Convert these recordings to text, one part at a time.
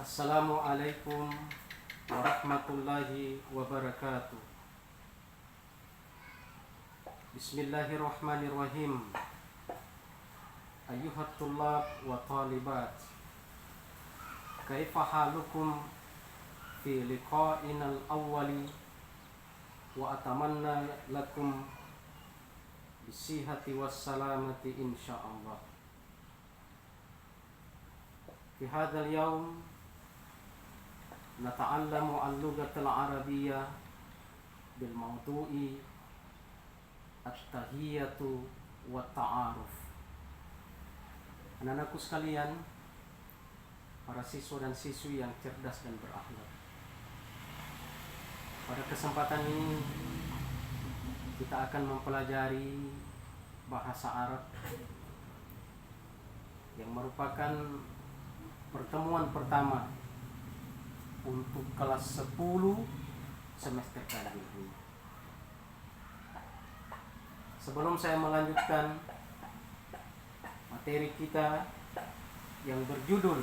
Assalamualaikum warahmatullahi wabarakatuh. Bismillahirrahmanirrahim. Ayyuhat tullab wa talibat, kaifa halukum fi liqa'ina al-awwali wa atamanna lakum bisihhati wassalamati insyaallah. Fi hadzal yaum nata'allamu al-lughatal arabiyyah bil mawdu'i at-tahiyyatu wa ta'aruf. Anak-anakku sekalian, para siswa dan siswi yang cerdas dan berakhlak, pada kesempatan ini kita akan mempelajari bahasa Arab yang merupakan pertemuan pertama untuk kelas 10 semester kali ini. Sebelum saya melanjutkan materi kita yang berjudul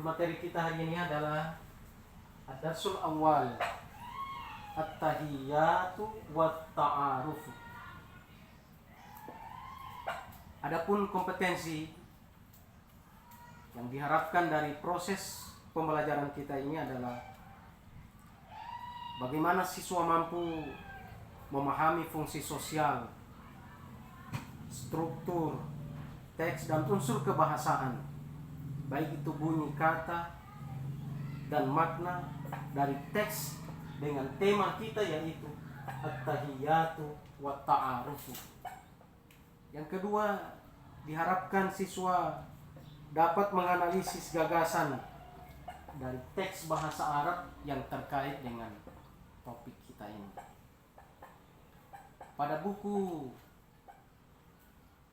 materi kita hari ini adalah ad-darsul awal, at-tahiyyatu wat ta'aruf. Adapun kompetensi yang diharapkan dari proses pembelajaran kita ini adalah bagaimana siswa mampu memahami fungsi sosial, struktur, teks dan unsur kebahasaan, baik itu bunyi kata dan makna dari teks dengan tema kita yaitu at-tahiyyatu wa ta'arufu. Yang kedua, diharapkan siswa dapat menganalisis gagasan dari teks bahasa Arab yang terkait dengan topik kita ini. Pada buku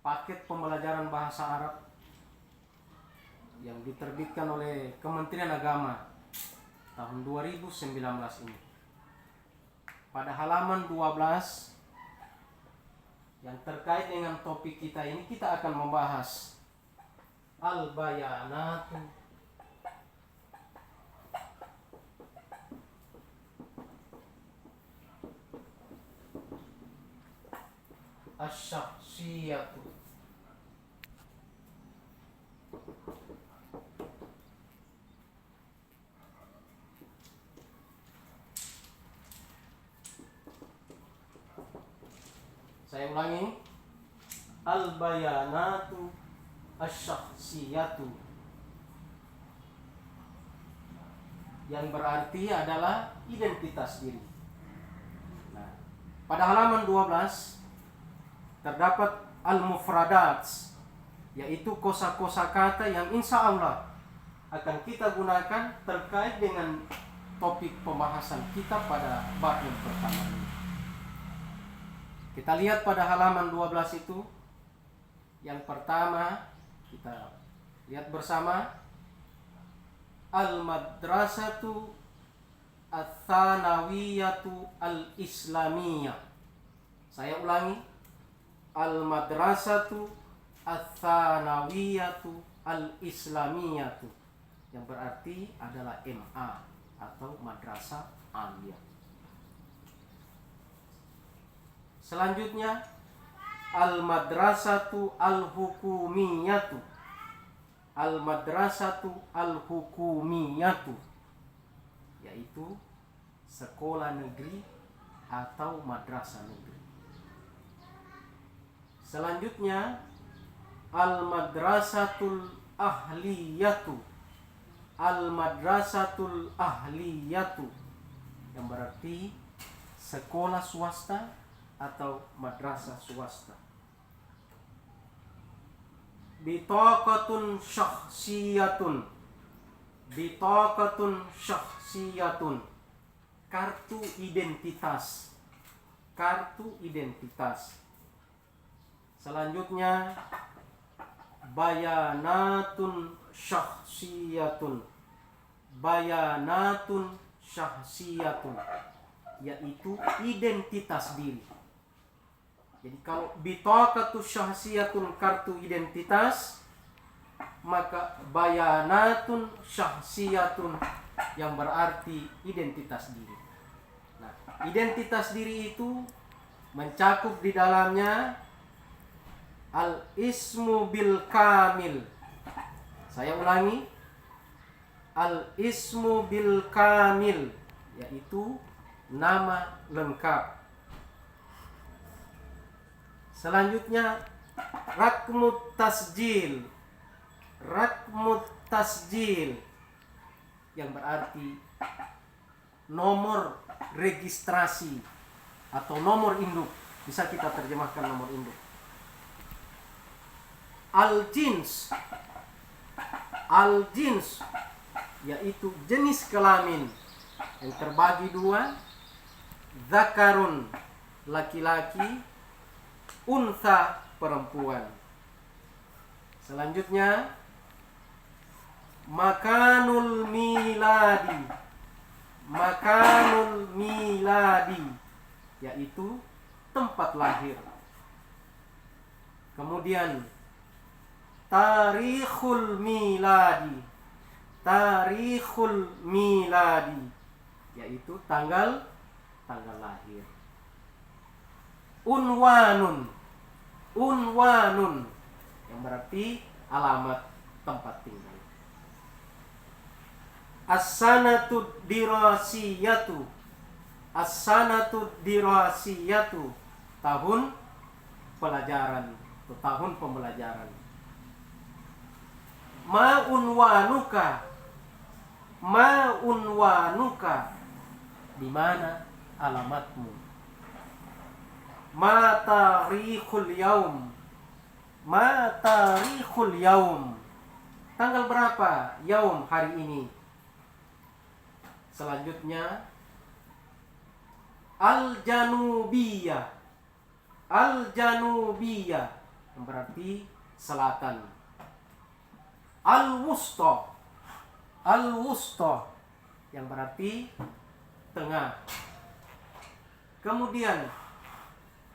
paket pembelajaran bahasa Arab yang diterbitkan oleh Kementerian Agama tahun 2019 ini, pada halaman 12 yang terkait dengan topik kita ini, kita akan membahas al-bayanatu asy-syakhsiyatu. Saya ulangi, al-bayanatu asy-syakhsiyatu, yang berarti adalah identitas diri. Nah, pada halaman 12 terdapat al-mufradat, yaitu kosa-kosa kata yang insya Allah akan kita gunakan terkait dengan topik pembahasan kita pada bab yang pertama ini. Kita lihat pada halaman 12 itu, yang pertama kita lihat bersama, al-madrasatu ats-tsanawiyatu al-islamiyah. Saya ulangi, al-madrasatu ats-tsanawiyatu al-islamiyatu, yang berarti adalah MA atau madrasah aliyah. Selanjutnya, al-madrasatu al-hukumiyatu. Al-madrasatu al-hukumiyatu, yaitu sekolah negeri atau madrasah negeri. Selanjutnya, al-madrasatul ahliyatu. Al-madrasatul ahliyatu, yang berarti sekolah swasta atau madrasah swasta. Bitaqatun syakhsiyatun. Bitaqatun syakhsiyatun, kartu identitas. kartu identitas. Selanjutnya bayanatun syahsiyatun. Bayanatun syahsiyatun, yaitu identitas diri. Jadi kalau bitaqatus syahsiyatun, kartu identitas, maka bayanatun syahsiyatun yang berarti identitas diri. Nah, identitas diri itu mencakup di dalamnya al-ismu bil kamil. Saya ulangi, al-ismu bil kamil, yaitu nama lengkap. Selanjutnya rakmut tasjil. Rakmut tasjil yang berarti nomor registrasi atau nomor induk. Bisa kita terjemahkan nomor induk. Al-jins. Al-jins yaitu jenis kelamin yang terbagi dua. Zakarun, laki-laki, untha, perempuan. Selanjutnya makanul miladi. Makanul miladi yaitu tempat lahir. Kemudian tarikhul miladi. Tarikhul miladi yaitu tanggal lahir. Unwanun. Unwanun yang berarti alamat tempat tinggal. As-sanatu dirasiyatu. As-sanatu dirasiyatu, tahun pelajaran atau tahun pembelajaran. Ma'unwanuka. Ma'unwanuka, di mana alamatmu. Ma tarikhul yaum. Ma tarikhul yaum, tanggal berapa yaum hari ini. Selanjutnya al-janubiyah. Al-janubiyah yang berarti selatan. Al-wusta. Al-wusta yang berarti tengah. Kemudian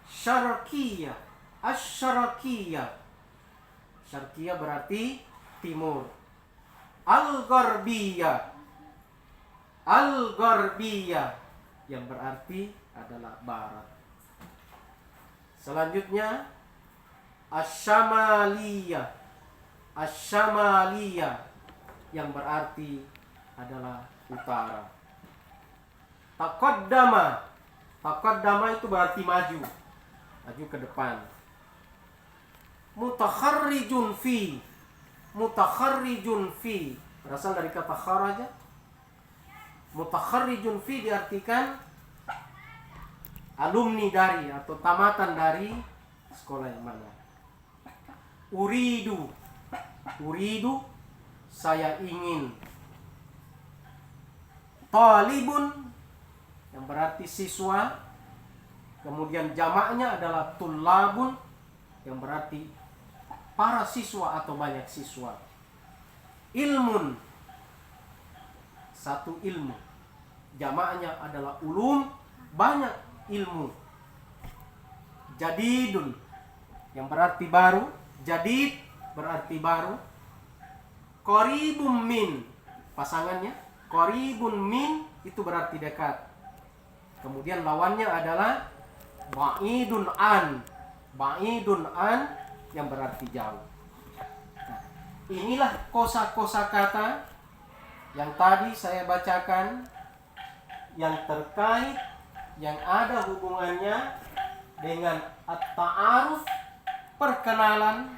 syarqiyah. Asy-syarqiyah. Syarqiyah berarti timur. Al-gharbiyah. Al-gharbiyah yang berarti adalah barat. Selanjutnya asy-syamaliyah. Asy-syamaliyah yang berarti adalah utara. Taqaddama. Taqaddama itu berarti maju. Maju ke depan. Mutakharrijun fi. Mutakharrijun fi berasal dari kata kharaja. Mutakharrijun fi diartikan alumni dari atau tamatan dari sekolah yang mana. Uridu. Uridu, saya ingin. Talibun yang berarti siswa. Kemudian jamaknya adalah tullabun yang berarti para siswa atau banyak siswa. Ilmun, satu ilmu. Jamaknya adalah ulum, banyak ilmu. Jadidun yang berarti baru. Jadid berarti baru. Qaribum min, pasangannya. Qaribun min itu berarti dekat. Kemudian lawannya adalah ba'idun an. Ba'idun an yang berarti jauh. Nah, inilah kosa-kosa kata yang tadi saya bacakan, yang terkait, yang ada hubungannya dengan at-ta'aruf, perkenalan,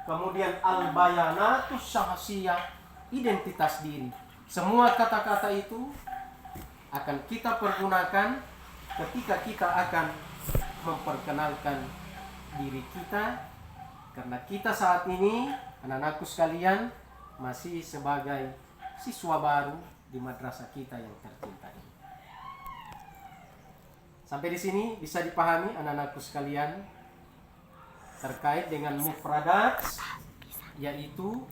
kemudian al-bayanatus syahsiyah, identitas diri. Semua kata-kata itu akan kita pergunakan ketika kita akan memperkenalkan diri kita, karena kita saat ini, anak-anakku sekalian, masih sebagai siswa baru di madrasah kita yang tercinta ini. Sampai di sini bisa dipahami anak-anakku sekalian terkait dengan mufradat, yaitu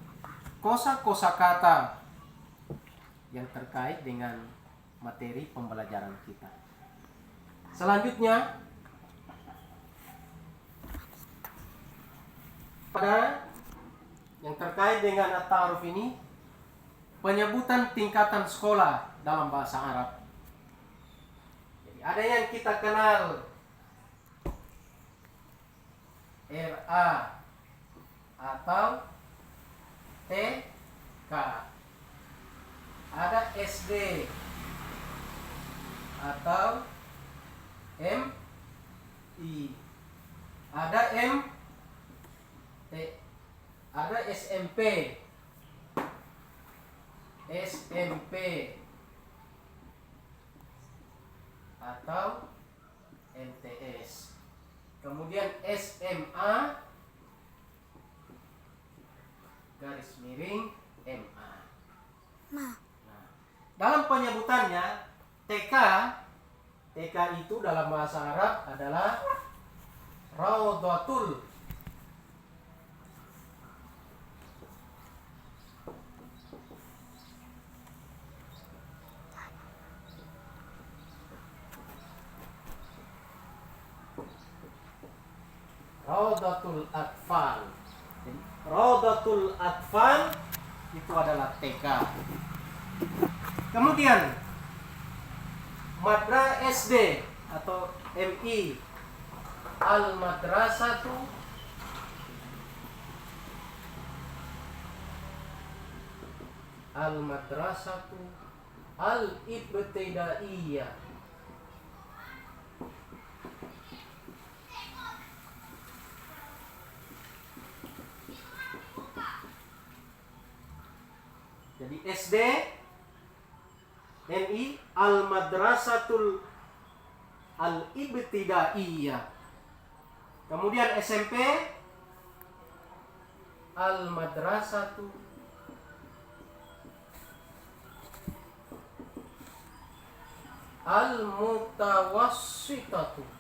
kosa-kosa kata yang terkait dengan materi pembelajaran kita. Selanjutnya pada yang terkait dengan at-ta'aruf ini, penyebutan tingkatan sekolah dalam bahasa Arab. Jadi ada yang kita kenal RA atau TK, ada SD atau MI, ada ada SMP atau MTS. Kemudian SMA garis miring MA. Nah, dalam penyebutannya TK itu dalam bahasa Arab adalah Raudhatul Atfal. Jadi, Raudhatul Atfal itu adalah TK. Kemudian Madrasah SD atau MI, Al-Madrasatu Al-Ibtidaiyah. Jadi SD, MI, Al-Madrasatul Al-Ibtidaiyah. Kemudian SMP, Al-Madrasatu Al-Mutawassitatu.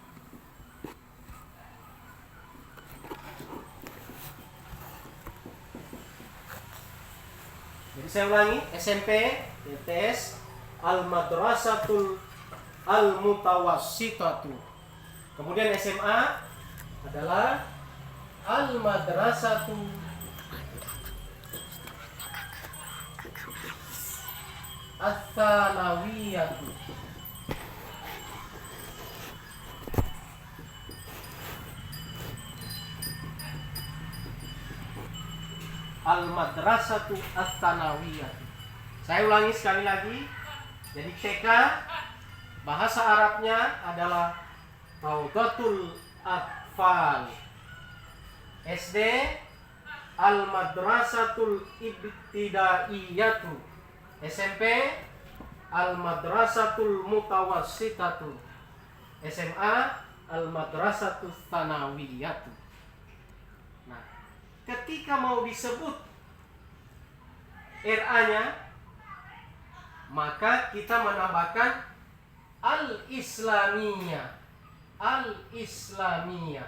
Jadi saya ulangi, SMP, MTS, Al-Madrasatul Al-Mutawassitatu. Kemudian SMA adalah Al-Madrasatu Ats-Tsanawiyatu. Al-Madrasatu Ats-Tsanawiyah. Saya ulangi sekali lagi. Jadi TK bahasa Arabnya adalah Raudhatul Atfal. SD Al-Madrasatul Ibtidaiyatu. SMP Al-Madrasatul Mutawassitatu. SMA Al-Madrasatul Tsanawiyatu. Nah, ketika mau disebut RA-nya, maka kita menambahkan Al-Islamiyah. Al-Islamiyah.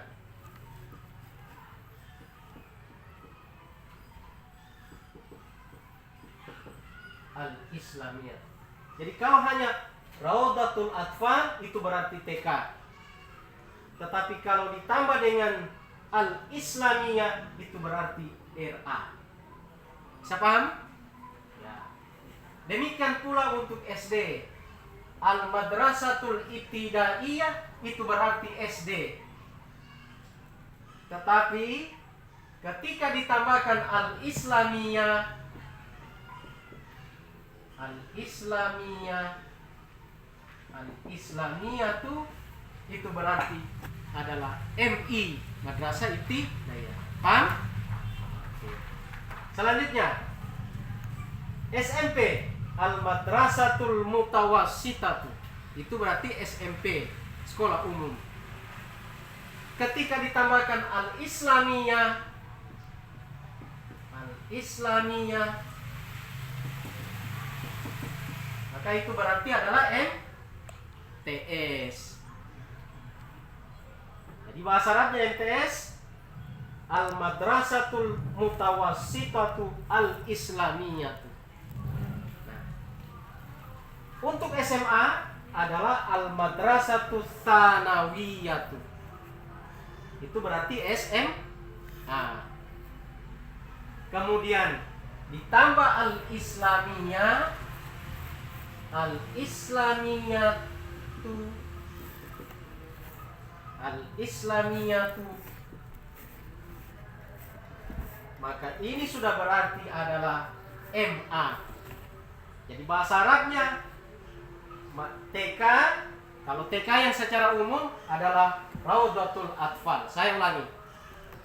Al-Islamiyah. Jadi kalau hanya Raudhatul Atfal itu berarti TK. Tetapi kalau ditambah dengan Al-Islamiyah itu berarti RA. Bisa paham? Ya. Demikian pula untuk SD. Al-Madrasatul Ibtidaiyah itu berarti SD. Tetapi ketika ditambahkan Al-Islamiyah itu berarti adalah MI, Madrasah Ibtidaiyah. Paham? Selanjutnya SMP, Al-Madrasatul Mutawassitatu. Itu berarti SMP, sekolah umum. Ketika ditambahkan Al-Islamiyah maka itu berarti adalah MTS. Jadi bahasa Arabnya MTS Al-Madrasatul Mutawassitatu Al-Islamiyatu. Nah, untuk SMA adalah Al-Madrasatul Tsanawiyatu. Itu berarti SMA. Kemudian ditambah Al-Islamiyah, Al-Islamiyatu, maka ini sudah berarti adalah MA. Jadi bahasa Arabnya TK, kalau TK yang secara umum adalah Raudatul Atfal. Saya ulangi,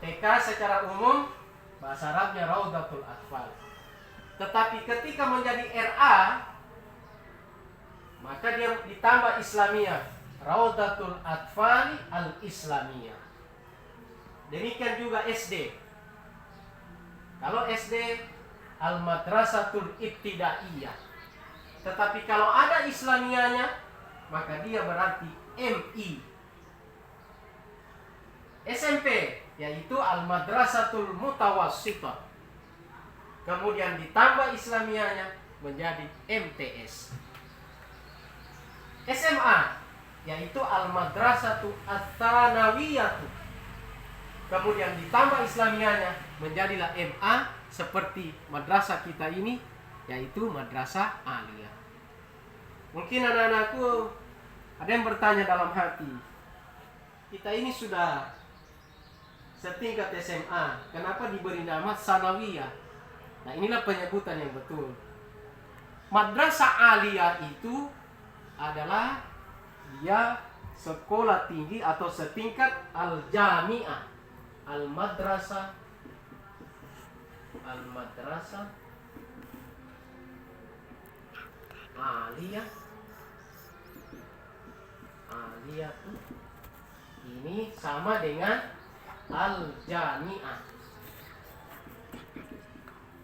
TK secara umum bahasa Arabnya Raudatul Atfal. Tetapi ketika menjadi RA, maka dia ditambah Islamiyah, Raudatul Atfal Al-Islamiyah. Demikian juga SD. Kalau SD Al-Madrasatul Ibtidaiyah. Tetapi kalau ada Islamiyahnya, maka dia berarti MI. SMP yaitu Al-Madrasatul Mutawassitah. Kemudian ditambah Islamiyahnya menjadi MTS. SMA yaitu Al-Madrasatul Ats-Tsanawiyatu. Kemudian ditambah Islamiyahnya menjadilah MA, seperti madrasah kita ini yaitu Madrasah Aliyah. Mungkin anak-anakku ada yang bertanya dalam hati, kita ini sudah setingkat SMA, kenapa diberi nama Tsanawiyah? Nah, inilah penyebutan yang betul. Madrasah Aliyah itu adalah dia sekolah tinggi atau setingkat Al-Jami'ah, Al-Madrasah Aliyah ini sama dengan Al-Jami'ah.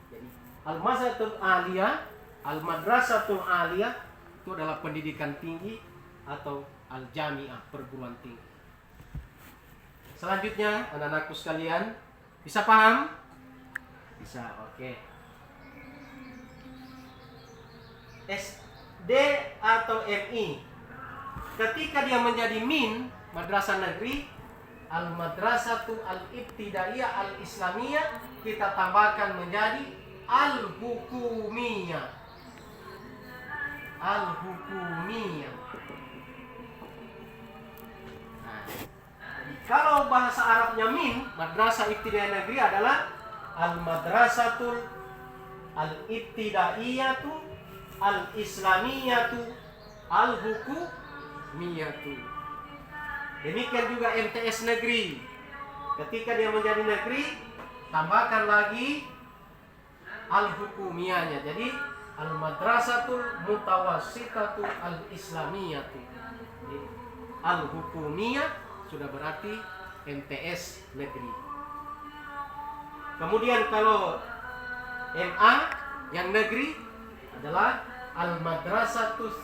Jadi Al-Madrasatul Aliyah itu adalah pendidikan tinggi atau Al-Jami'ah, perguruan tinggi. Selanjutnya anak-anakku sekalian, bisa paham? Bisa, oke. SD atau MI, ketika dia menjadi min, madrasah negeri, Al-Madrasatu Al-Ibtidaiyah Al-Islamiyah, kita tambahkan menjadi Al-Hukumiyah. Al-Hukumiyah. Nah, jadi kalau bahasa Arabnya min, madrasah ibtidaiyah negeri adalah Al-Madrasatul Al-Ibtidaiyatu Al-Islamiyatu Al-Hukumiyatu. Demikian juga MTS negeri. Ketika dia menjadi negeri, tambahkan lagi Al-Hukumiyahnya. Jadi Al-Madrasatul Mutawassitatu Al-Islamiyatu. Al-Hukumiyah sudah berarti MTS negeri. Kemudian kalau MA yang negeri adalah Al-Madrasatus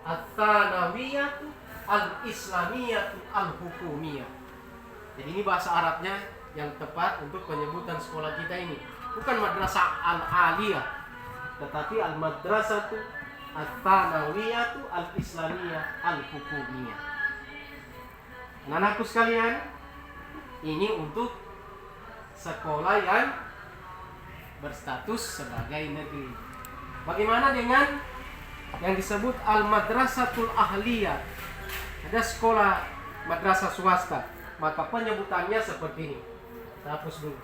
Ats-Tsanawiyatu Al-Islamiyatu Al-Hukumiyah. Jadi ini bahasa Arabnya yang tepat untuk penyebutan sekolah kita ini. Bukan Madrasah Al-Aliyah, tetapi Al-Madrasatu Ats-Tsanawiyatu Al-Islamiyah Al-Hukumiyah. Anak-anakku sekalian, ini untuk sekolah yang berstatus sebagai negeri. Bagaimana dengan yang disebut Al-Madrasatul Ahliyah? Ada sekolah madrasah swasta, maka penyebutannya seperti ini. Kita hapus dulu.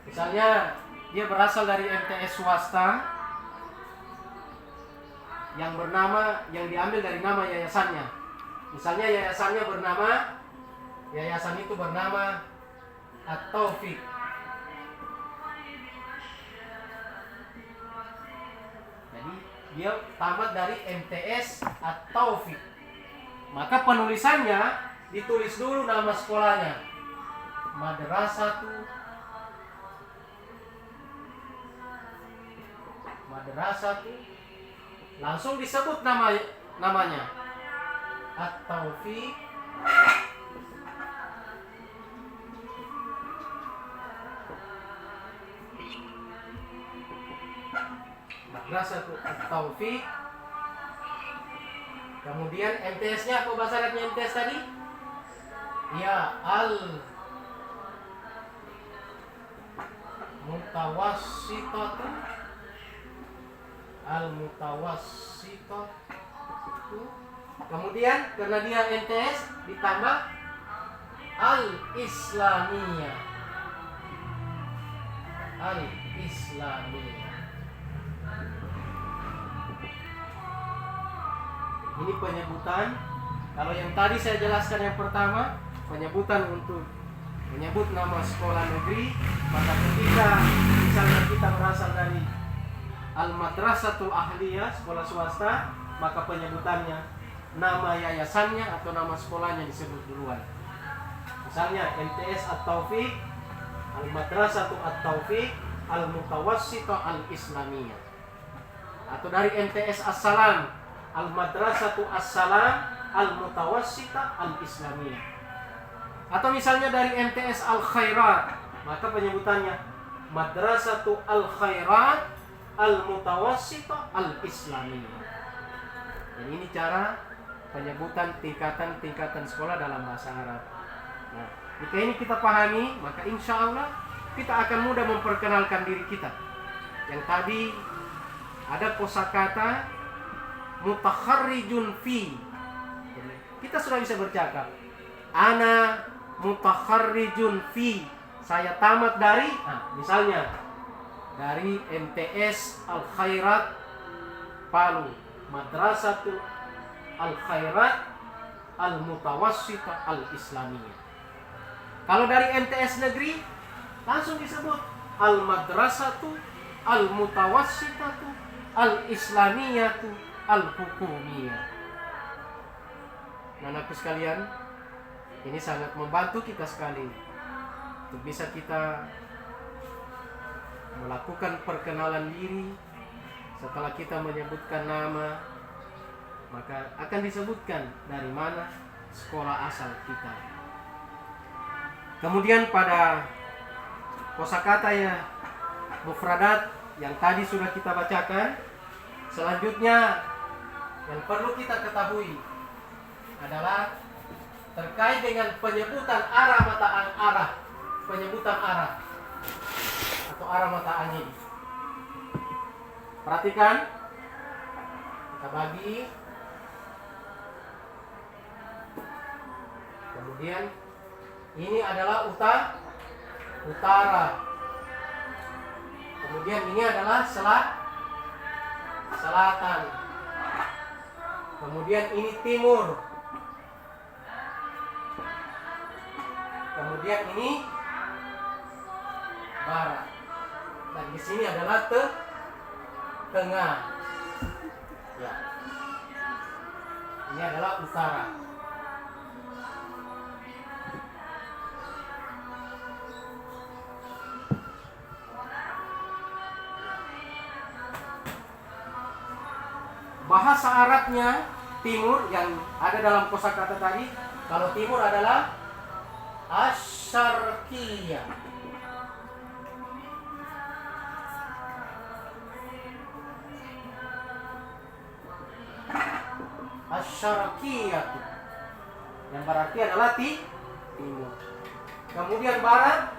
Misalnya dia berasal dari MTS swasta yang diambil dari nama yayasannya. Misalnya yayasan itu bernama At-Taufik. Jadi dia tamat dari MTS At-Taufik. Maka penulisannya ditulis dulu nama sekolahnya. madrasatu langsung disebut namanya At-Taufiq Madrasatu At-Taufiq. Kemudian MTS-nya apa bahasa Arabnya MTS tadi? Ya, Al-Mutawassitatu. Kemudian karena dia MTS ditambah Al-Islamiyah. Ini penyebutan. Kalau yang tadi saya jelaskan yang pertama, penyebutan untuk menyebut nama sekolah negeri, maka ketika misalnya kita berasal dari Al-Madrasatul Ahliyah, sekolah swasta, maka penyebutannya, nama yayasannya atau nama sekolahnya disebut duluan. Misalnya MTS At-Taufiq, Al-Madrasatul At-Taufiq, Al-Mutawassitah Al-Islamiyah. Atau dari MTS As-Salam, Al-Madrasatul As-Salam, Al-Mutawassitah Al-Islamiyah. Atau misalnya dari MTS Al-Khairat, maka penyebutannya Madrasatul Al-Khairat, Al-Mutawassitah Al-Islamiyah. Jadi ini cara penyebutan tingkatan sekolah dalam bahasa Arab. Nah, jika ini kita pahami, maka insya Allah kita akan mudah memperkenalkan diri kita. Yang tadi ada kosakata mutakharrijun fi. Jadi, kita sudah bisa bercakap. Ana mutakharrijun fi. Saya tamat dari, misalnya dari MTS Al-Khairat Palu, Madrasatul Al-Khairat Al-Mutawassitah Al-Islamiyah. Kalau dari MTS negeri, langsung disebut Al-Madrasatu Al-Mutawassitatu Al-Islamiyatu Al-Hukumiyah. Anak-anakku sekalian, ini sangat membantu kita sekali untuk bisa kita melakukan perkenalan diri. Setelah kita menyebutkan nama, maka akan disebutkan dari mana sekolah asal kita. Kemudian pada kosakata ya mufradat yang tadi sudah kita bacakan, selanjutnya yang perlu kita ketahui adalah terkait dengan penyebutan penyebutan arah atau arah mata angin. Perhatikan, kita bagi. Kemudian ini adalah utara. Kemudian ini adalah selatan. Kemudian ini timur. Kemudian ini barat. Dan di sini adalah tengah. Ya. Ini adalah utara. Bahasa Arabnya timur yang ada dalam kosakata tadi, kalau timur adalah Asy-Syarqiyah. Asy-Syarqiyah yang berarti adalah timur. Kemudian barat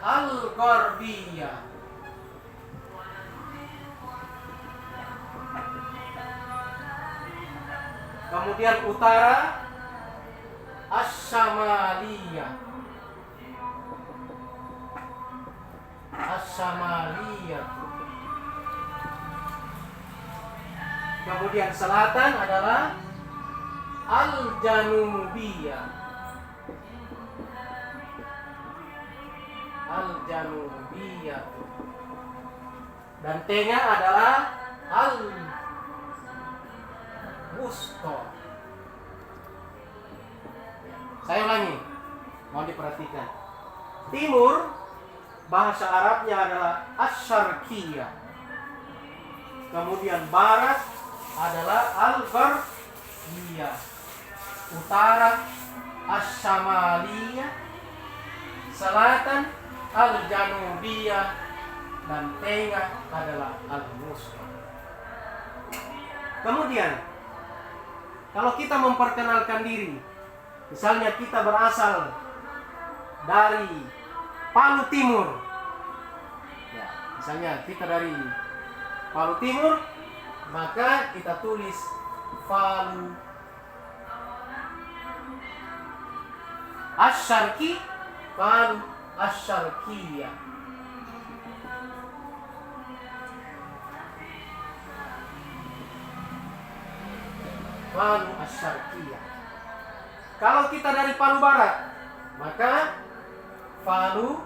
Al-Gharbiyah. Kemudian utara Asy-Syamaliyah. Kemudian selatan adalah Al-Janubiyah. Dan tengah adalah Al-Wusta. Saya ulangi. Mohon diperhatikan. Timur bahasa Arabnya adalah Asy-Syarqiyah. Kemudian barat adalah Al-Gharbiyah. Utara Asy-Syamaliyah. Selatan Al-Janubiyah. Dan tengah adalah Al-Wusta. Kemudian kalau kita memperkenalkan diri, misalnya kita berasal dari Palu Timur, ya, misalnya kita dari Palu Timur, maka kita tulis Palu Asy-Syarqi, Palu Asy-Syarqiyah. Palu Asy-Syarqiyah. Kalau kita dari Palu Barat, maka Palu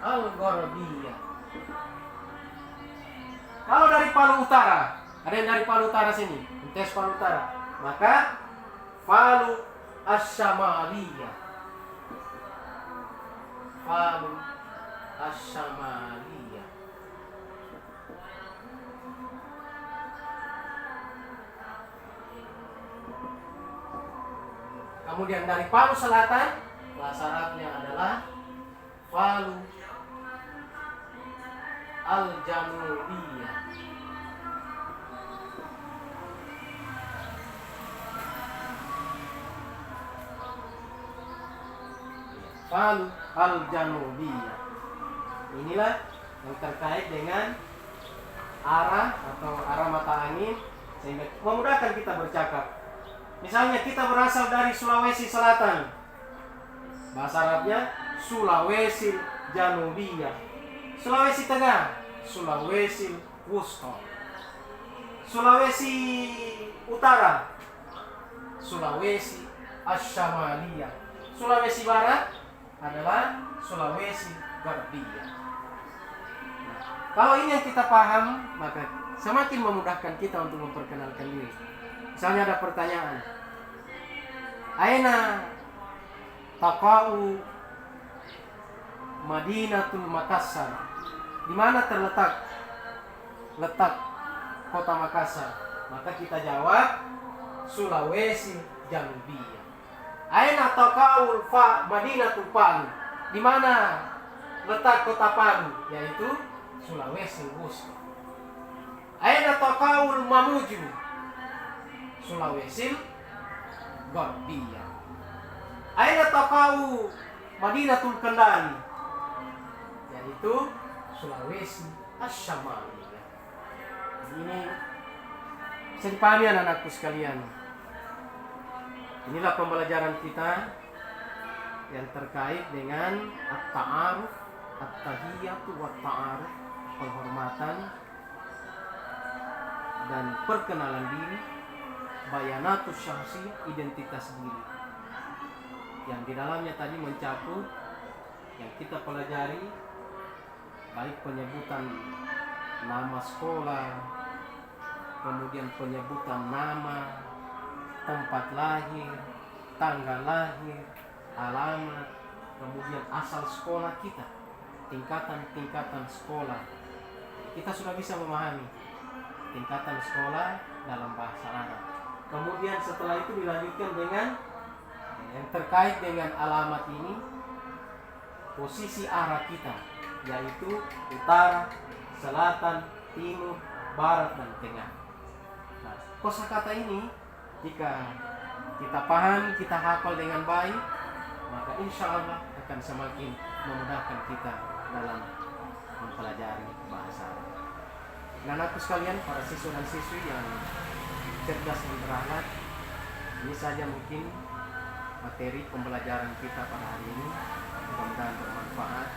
Al-Gharbiyah. Kalau dari Palu Utara, ada yang dari Palu Utara sini, tes Palu Utara, maka Palu Asy-Syamaliyah. Palu Asy-Syamaliyah. Kemudian dari Palu Selatan, bahasa Arabnya adalah Palu Al-Janubiyah. Palu Al-Janubiyah. Inilah yang terkait dengan arah atau arah mata angin, sehingga memudahkan kita bercakap. Misalnya kita berasal dari Sulawesi Selatan, bahasa Arabnya Sulawesi Janubiyah. Sulawesi Tengah, Sulawesi Wusta. Sulawesi Utara, Sulawesi Asy-Syamaliyah. Sulawesi Barat adalah Sulawesi Gharbiyah. Nah, kalau ini yang kita paham, maka semakin memudahkan kita untuk memperkenalkan diri. Misalnya ada pertanyaan, Aina taqa'u Madinatul Makassar? Di mana terletak kota Makassar? Maka kita jawab Sulawesi Janubiyah. Aina taqa'u Madinatul Palu? Di mana letak kota Palu? Yaitu Sulawesi Wusta. Aina taqa'u Mamuju? Sulawesi Gharbiyah. Aina taqa'u Madinatul Kendari? Yaitu Sulawesi Asy-Syamaliyah. Ini bisa dipahami anak-anakku sekalian. Inilah pembelajaran kita yang terkait dengan at-ta'aruf, at-tahiyatu wa ta'aruf, penghormatan dan perkenalan diri, bayanatus syahsi, identitas diri, yang di dalamnya tadi mencakup yang kita pelajari, baik penyebutan nama sekolah, kemudian penyebutan nama, tempat lahir, tanggal lahir, alamat, kemudian asal sekolah kita, tingkatan-tingkatan sekolah. Kita sudah bisa memahami tingkatan sekolah dalam bahasa Arab. Kemudian setelah itu dilanjutkan dengan yang terkait dengan alamat ini, posisi arah kita, yaitu utara, selatan, timur, barat, dan tengah. Nah, kosakata ini jika kita paham, kita hafal dengan baik, maka insya Allah akan semakin memudahkan kita dalam mempelajari bahasa Arab. Dan anakku sekalian, para siswa dan siswi yang cerdas dan berakhlak, ini saja mungkin materi pembelajaran kita pada hari ini. Mudah-mudahan bermanfaat,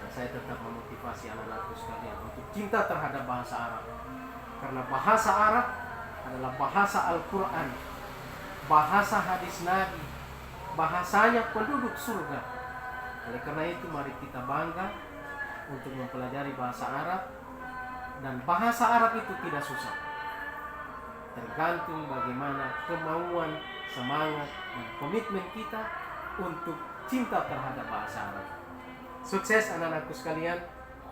dan saya tetap memotivasi anak-anakku sekalian untuk cinta terhadap bahasa Arab, karena bahasa Arab adalah bahasa Al-Quran, bahasa hadis Nabi, bahasanya penduduk surga. Oleh karena itu mari kita bangga untuk mempelajari bahasa Arab, dan bahasa Arab itu tidak susah. tergantung bagaimana kemauan, semangat, dan komitmen kita untuk cinta terhadap bahasa Arab. Sukses anak-anakku sekalian.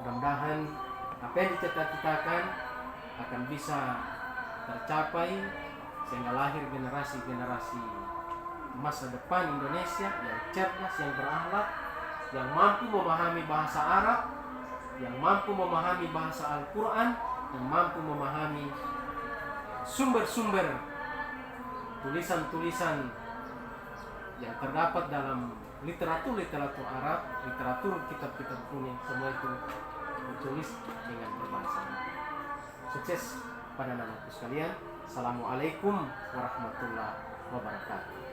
Mudah-mudahan apa yang dicita-citakan akan bisa tercapai sehingga lahir generasi-generasi masa depan Indonesia yang cerdas, yang berakhlak, yang mampu memahami bahasa Arab, yang mampu memahami bahasa Al-Quran, yang mampu memahami sumber-sumber tulisan-tulisan yang terdapat dalam literatur Arab, literatur kitab-kitab kuning, semua itu ditulis dengan berbahasa Arab. Sukses pada anak-anakku sekalian. Assalamualaikum warahmatullahi wabarakatuh.